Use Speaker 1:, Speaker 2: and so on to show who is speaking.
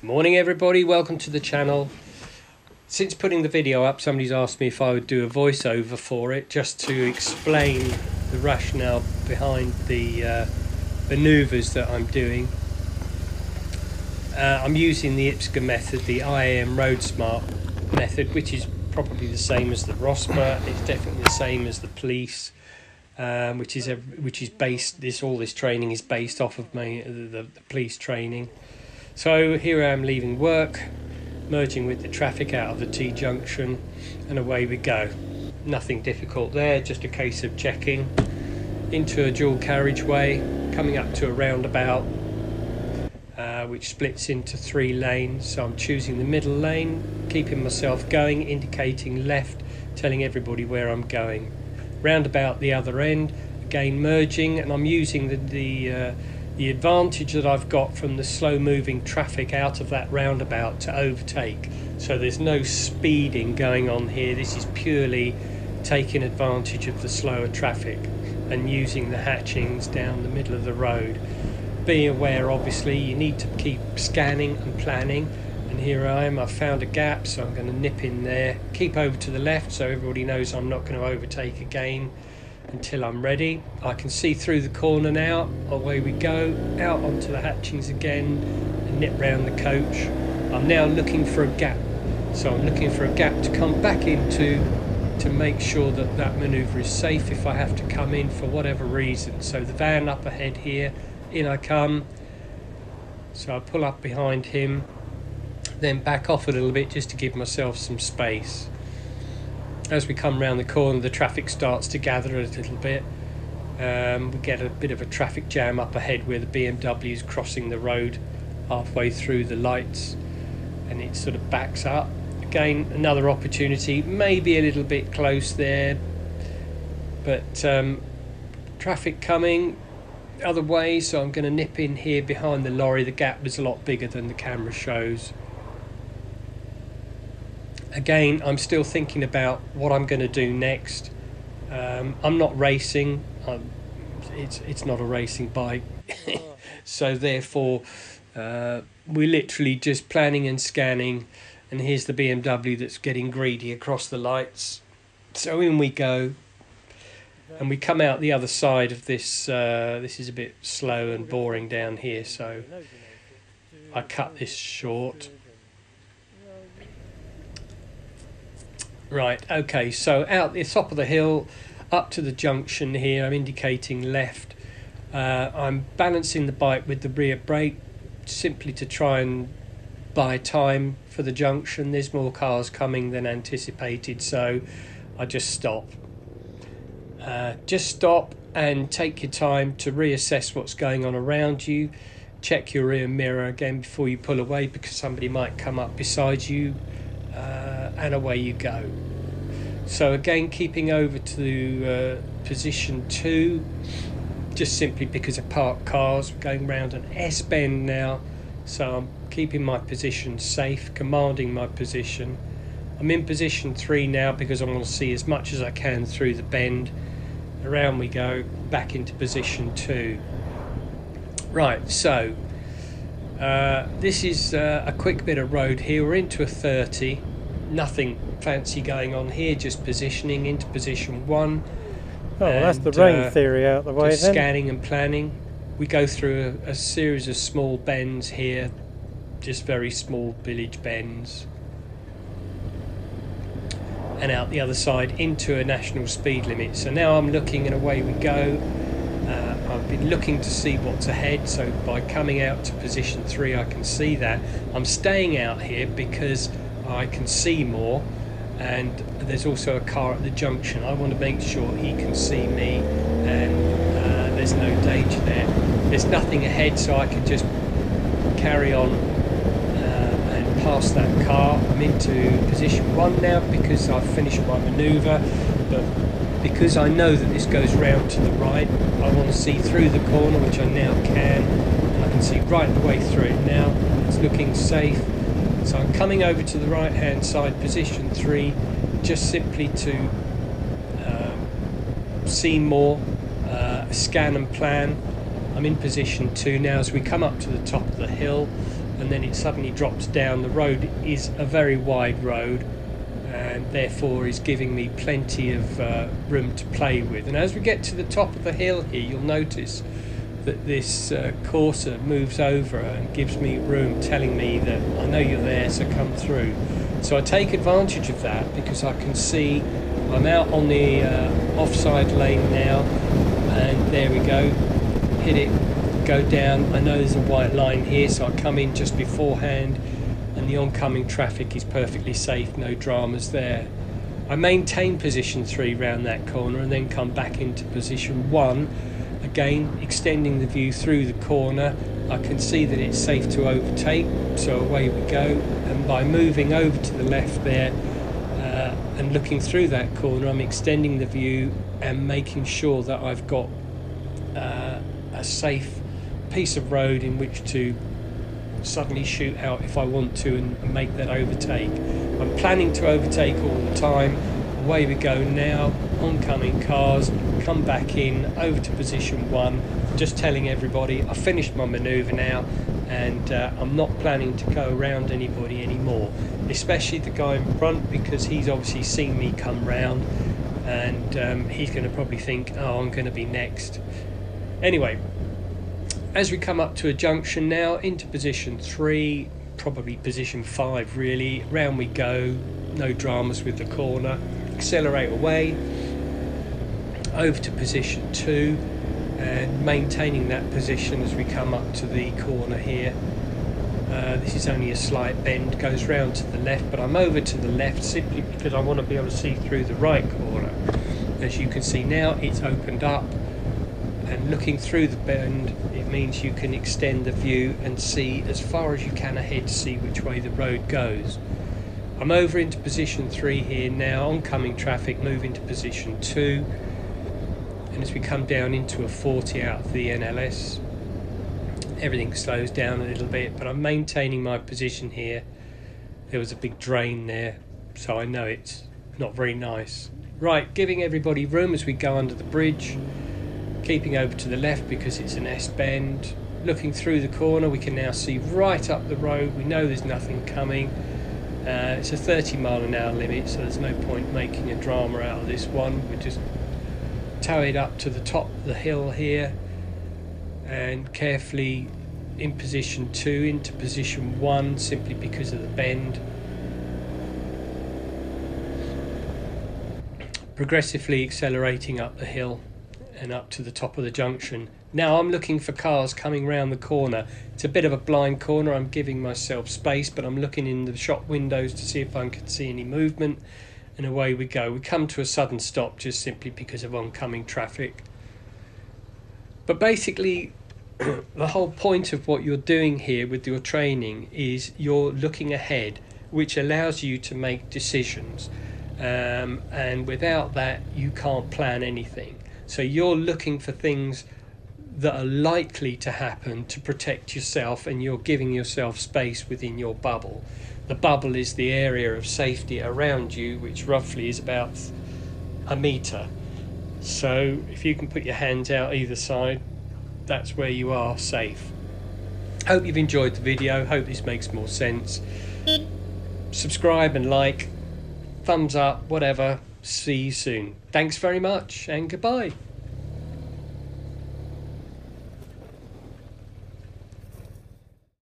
Speaker 1: Morning everybody, welcome to the channel. Since putting the video up, somebody's asked me if I would do a voiceover for it, just to explain the rationale behind the manoeuvres that I'm doing. I'm using the IPSCA method, the IAM Road Smart method, which is probably the same as the ROSPA. It's definitely the same as the police, which is based. All this training is based off of the police training. So here I am leaving work, merging with the traffic out of the T-junction, and away we go. Nothing difficult there, just a case of checking into a dual carriageway, coming up to a roundabout which splits into 3 lanes. So I'm choosing the middle lane, keeping myself going, indicating left, telling everybody where I'm going. Roundabout the other end, again merging, and I'm using the advantage that I've got from the slow moving traffic out of that roundabout to overtake. So there's no speeding going on here. This is purely taking advantage of the slower traffic and using the hatchings down the middle of the road. Be aware, obviously, you need to keep scanning and planning. And here I am, I've found a gap, so I'm going to nip in there, keep over to the left so everybody knows I'm not going to overtake again until I'm ready. I can see through the corner now. Away we go, out onto the hatchings again and nip round the coach. I'm now looking for a gap, so I'm looking for a gap to come back into to make sure that that manoeuvre is safe if I have to come in for whatever reason. So the van up ahead here, in I come, so I pull up behind him, then back off a little bit just to give myself some space. As we come round the corner, the traffic starts to gather a little bit. We get a bit of a traffic jam up ahead where the BMW is crossing the road halfway through the lights, and it sort of backs up. Again, another opportunity, maybe a little bit close there, but traffic coming other way, so I'm going to nip in here behind the lorry. The gap was a lot bigger than the camera shows. Again, I'm still thinking about what I'm going to do next. I'm not racing. It's not a racing bike. So therefore, we're literally just planning and scanning. And here's the BMW that's getting greedy across the lights. So in we go. And we come out the other side of this. This is a bit slow and boring down here, so I cut this short. Right, okay, so out the top of the hill, up to the junction here, I'm indicating left. I'm balancing the bike with the rear brake, simply to try and buy time for the junction. There's more cars coming than anticipated, so I just stop. Just stop and take your time to reassess what's going on around you. Check your rear mirror again before you pull away, because somebody might come up beside you. And away you go. So again, keeping over to position 2, just simply because of parked cars. We're going round an S-bend now, so I'm keeping my position safe, commanding my position. I'm in position 3 now because I want to see as much as I can through the bend. Around we go, back into position 2. Right, so this is a quick bit of road here. We're into a 30. Nothing fancy going on here, just positioning into position 1.
Speaker 2: Oh, well, that's the rain theory out the way
Speaker 1: just
Speaker 2: then.
Speaker 1: Scanning and planning. We go through a series of small bends here, just very small village bends. And out the other side into a national speed limit. So now I'm looking and away we go. I've been looking to see what's ahead, so by coming out to position 3 I can see that. I'm staying out here because I can see more, and there's also a car at the junction. I want to make sure he can see me, and there's no danger there. There's nothing ahead, so I can just carry on and pass that car. I'm into position 1 now because I've finished my manoeuvre, but because I know that this goes round to the right, I want to see through the corner, which I now can. I can see right the way through it now. It's looking safe. So I'm coming over to the right hand side, position 3, just simply to see more, scan and plan. I'm in position 2 now. As we come up to the top of the hill, and then it suddenly drops down. The road is a very wide road, and therefore is giving me plenty of room to play with. And as we get to the top of the hill here, you'll notice that this Corsa moves over and gives me room, telling me that I know you're there, so come through. So I take advantage of that because I can see I'm out on the offside lane now, and there we go, hit it, go down. I know there's a white line here, so I come in just beforehand, and the oncoming traffic is perfectly safe, no dramas there. I maintain position 3 round that corner and then come back into position 1, again extending the view through the corner. I can see that it's safe to overtake, so away we go. And by moving over to the left there and looking through that corner, I'm extending the view and making sure that I've got a safe piece of road in which to suddenly shoot out if I want to and make that overtake. I'm planning to overtake all the time. Away we go now, oncoming cars, come back in, over to position 1, just telling everybody I've finished my manoeuvre now, and I'm not planning to go around anybody anymore, especially the guy in front, because he's obviously seen me come round, and he's going to probably think, oh, I'm going to be next. Anyway, as we come up to a junction now, into position 3, probably position 5 really, round we go, no dramas with the corner, accelerate away, over to position 2, and maintaining that position as we come up to the corner here. This is only a slight bend, goes round to the left, but I'm over to the left simply because I want to be able to see through the right corner. As you can see now, it's opened up, and looking through the bend, it means you can extend the view and see as far as you can ahead to see which way the road goes. I'm over into position 3 here now, oncoming traffic, move into position 2, and as we come down into a 40 out of the NLS, everything slows down a little bit, but I'm maintaining my position here. There was a big drain there, so I know it's not very nice. Right, giving everybody room as we go under the bridge, keeping over to the left because it's an S-bend. Looking through the corner, we can now see right up the road. We know there's nothing coming. It's a 30-mile-an-hour limit, so there's no point making a drama out of this one. We just tow it up to the top of the hill here, and carefully in position 2 into position 1, simply because of the bend. Progressively accelerating up the hill and up to the top of the junction. Now I'm looking for cars coming round the corner. It's a bit of a blind corner, I'm giving myself space, but I'm looking in the shop windows to see if I can see any movement, and away we go. We come to a sudden stop just simply because of oncoming traffic. But basically the whole point of what you're doing here with your training is you're looking ahead, which allows you to make decisions, and without that you can't plan anything. So you're looking for things that are likely to happen to protect yourself, and you're giving yourself space within your bubble. The bubble is the area of safety around you, which roughly is about a metre. So if you can put your hands out either side, that's where you are safe. Hope you've enjoyed the video, hope this makes more sense. Subscribe and like, thumbs up, whatever. See you soon. Thanks very much, and goodbye.